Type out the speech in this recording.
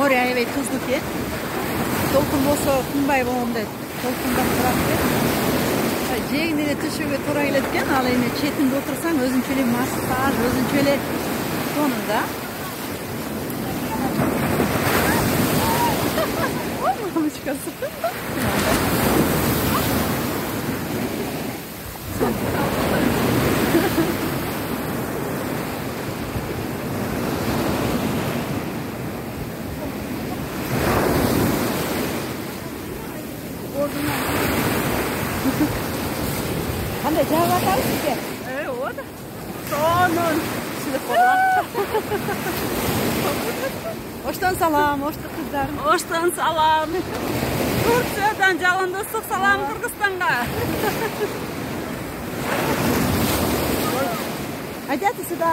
Море аябай тузлуу экен. Толкун болсо тынбай болгондой толкундап турат экен. Жээгине эле түшүүгө туура келет экен. Ал эми четинде отурсаң өзүнчө эле массаж, өзүнчө эле тонуу да. Мамочкасы. Qanday javob atamiz sizga? Oda. Sonun. Sizlar qo'la. Oshdan salom, oshdi qizlarim. Oshdan salom. Turkiyadan jalon do'stlik salom Qirg'izistonga. Aytyapti sida.